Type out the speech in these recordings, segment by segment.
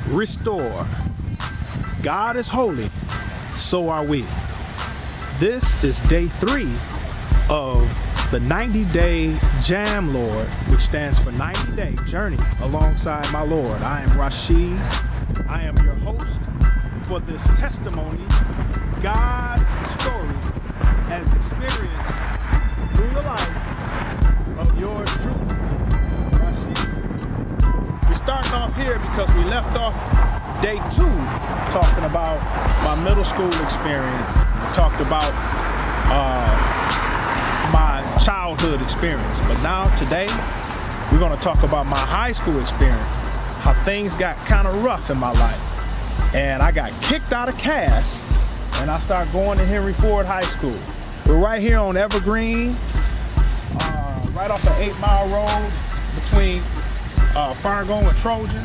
restore. God is holy, so are we. This is day 3 of the 90-day Jam Lord, which stands for 90-day journey alongside my Lord. I am Rasheed. I am your host for this testimony, God's story as experienced through the life of yours truly, Rasheed. We're starting off here because we left off day 2 talking about my middle school experience. We talked about my childhood experience. But now today, we're going to talk about my high school experience, how things got kind of rough in my life. And I got kicked out of Cass, and I started going to Henry Ford High School. We're right here on Evergreen, right off the 8 Mile Road between Fargo and Trojan.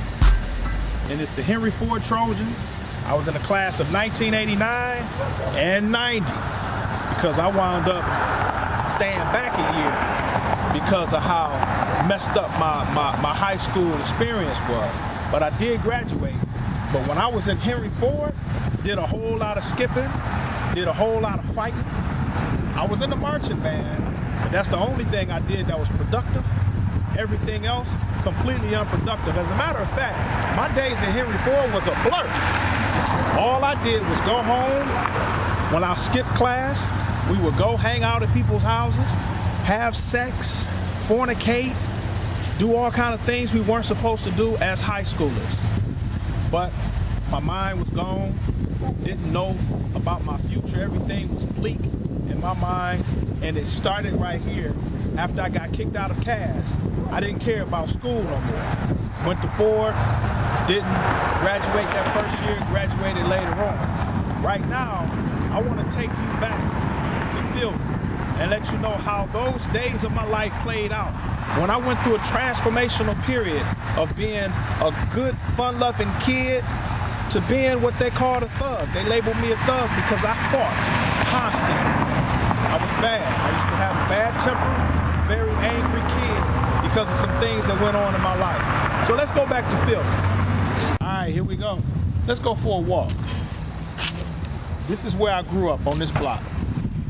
And it's the Henry Ford Trojans. I was in the class of 1989 and 90 because I wound up staying back a year because of how messed up my high school experience was. But I did graduate. But when I was in Henry Ford, did a whole lot of skipping, did a whole lot of fighting. I was in the marching band, but that's the only thing I did that was productive. Everything else, completely unproductive. As a matter of fact, my days in Henry Ford was a blur. All I did was go home. When I skipped class, we would go hang out at people's houses, have sex, fornicate, do all kind of things we weren't supposed to do as high schoolers. But my mind was gone, didn't know about my future. Everything was bleak in my mind, and it started right here. After I got kicked out of Cass, I didn't care about school no more. Went to Ford, didn't graduate that first year, graduated later on. Right now, I want to take you back to Philly and let you know how those days of my life played out. When I went through a transformational period of being a good, fun-loving kid to being what they called a thug. They labeled me a thug because I fought constantly. I was bad. I used to have a bad temper. Very angry kid because of some things that went on in my life. So let's go back to Philly. All right, here we go. Let's go for a walk. This is where I grew up, on this block.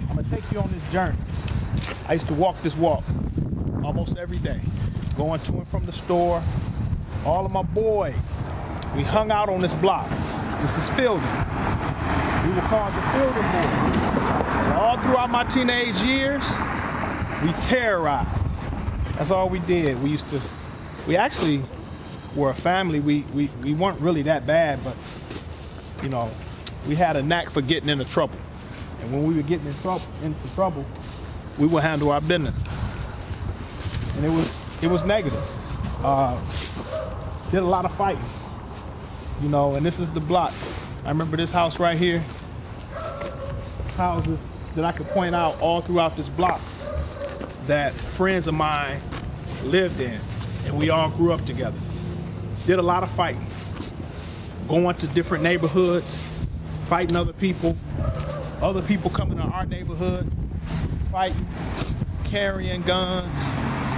I'm gonna take you on this journey. I used to walk this walk almost every day, going to and from the store. All of my boys, we hung out on this block. This is Fielding. We were called the Fielding Boys. And all throughout my teenage years, we terrorized. That's all we did. We actually were a family. We weren't really that bad, but you know, we had a knack for getting into trouble. And when we were getting into trouble, we would handle our business. And it was negative. Did a lot of fighting. You know, and this is the block. I remember this house right here. Houses that I could point out all throughout this block that friends of mine lived in, and we all grew up together. Did a lot of fighting, going to different neighborhoods, fighting other people coming to our neighborhood, fighting, carrying guns,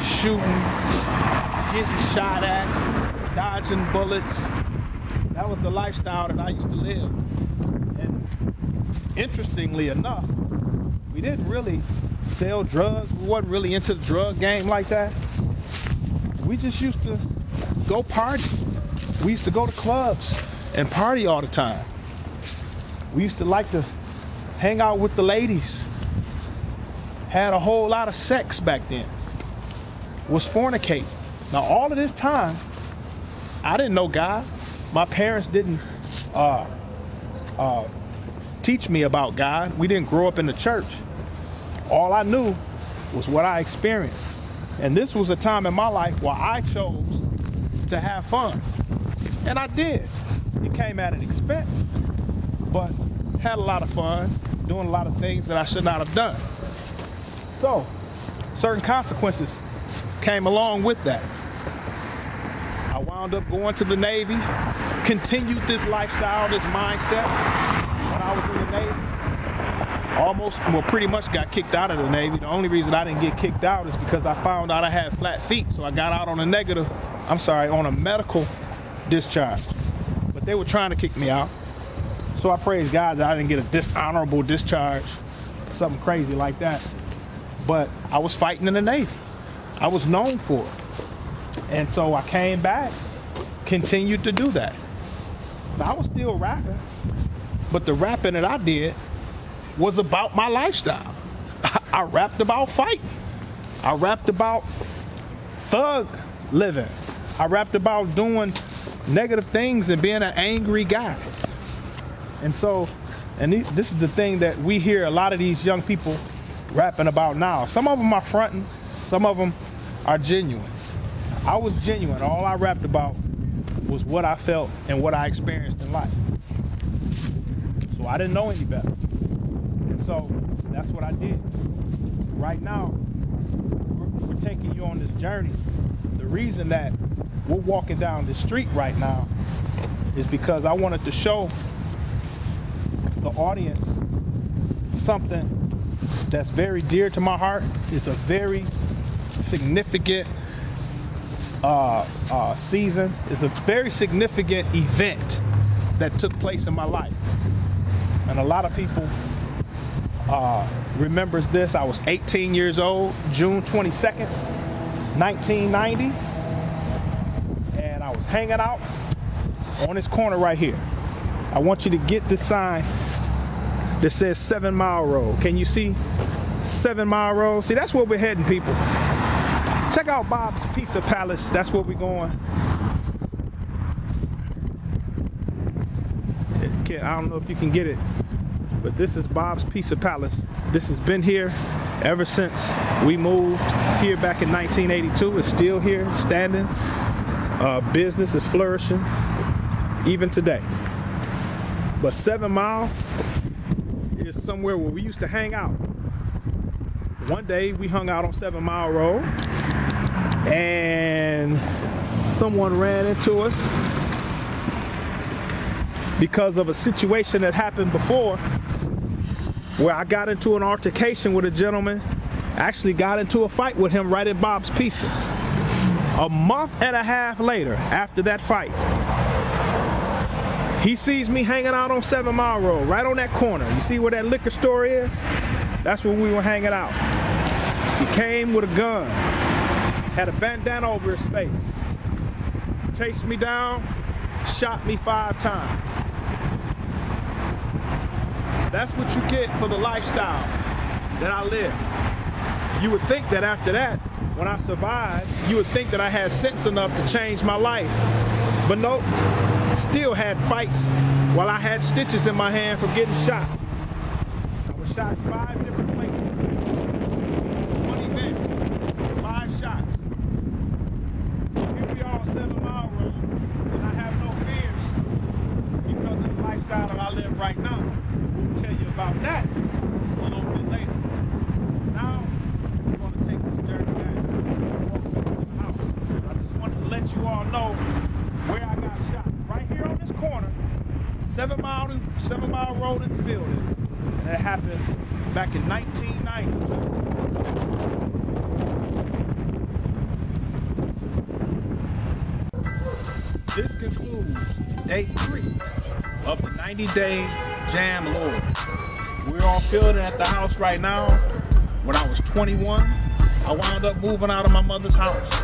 shooting, getting shot at, dodging bullets. That was the lifestyle that I used to live. And interestingly enough, we didn't really sell drugs. We wasn't really into the drug game like that. We just used to go party. We used to go to clubs and party all the time. We used to like to hang out with the ladies. Had a whole lot of sex back then. Was fornicating. Now all of this time, I didn't know God. My parents didn't teach me about God. We didn't grow up in the church. All I knew was what I experienced. And this was a time in my life where I chose to have fun. And I did. It came at an expense, but had a lot of fun, doing a lot of things that I should not have done. So, certain consequences came along with that. I wound up going to the Navy, continued this lifestyle, this mindset when I was in the Navy. Pretty much got kicked out of the Navy. The only reason I didn't get kicked out is because I found out I had flat feet. So I got out on a medical discharge. They were trying to kick me out. So I praise God that I didn't get a dishonorable discharge, something crazy like that. But I was fighting in the Navy. I was known for it. And so I came back, continued to do that. Now, I was still rapping, but the rapping that I did was about my lifestyle. I rapped about fighting. I rapped about thug living. I rapped about doing negative things and being an angry guy. And so, this is the thing that we hear a lot of these young people rapping about now. Some of them are fronting, some of them are genuine. I was genuine. All I rapped about was what I felt and what I experienced in life. So I didn't know any better. And so that's what I did. Right now, we're taking you on this journey. The reason that we're walking down the street right now is because I wanted to show the audience something that's very dear to my heart. It's a very significant season. It's a very significant event that took place in my life. And a lot of people remembers this. I was 18 years old, June 22nd, 1990. And I was hanging out on this corner right here. I want you to get the sign that says 7 Mile Road. Can you see 7 Mile Road? See, that's where we're heading, people. Check out Bob's Pizza Palace. That's where we're going. I don't know if you can get it, but this is Bob's Pizza Palace. This has been here ever since we moved here back in 1982. It's still here, standing. Business is flourishing even today. But 7 Mile is somewhere where we used to hang out. One day we hung out on 7 Mile Road and someone ran into us because of a situation that happened before where I got into an altercation with a gentleman. Actually got into a fight with him right at Bob's Pizza. A month and a half later, after that fight, he sees me hanging out on 7 Mile Road, right on that corner. You see where that liquor store is? That's where we were hanging out. He came with a gun, had a bandana over his face, chased me down, shot me 5 times. That's what you get for the lifestyle that I live. You would think that after that, when I survived, you would think that I had sense enough to change my life. But nope, still had fights while I had stitches in my hand from getting shot. I was shot 5 different places. One event, 5 shots. Here we are on 7 Mile Road, and I have no fears because of the lifestyle that I live right now. We'll tell you about that a little bit later. Now, we're going to take this journey back. I just wanted to let you all know where I got shot. Right here on this corner, 7 Mile Road in Fielding. And it happened back in 1990. This concludes day 3 of the 90-day Jam Lord. We're all fielding at the house right now. When I was 21, I wound up moving out of my mother's house.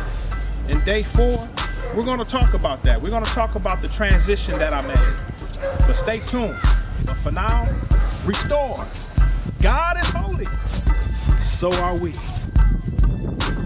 In day 4, we're going to talk about that. We're going to talk about the transition that I made. But stay tuned. But for now, restore. God is holy. So are we.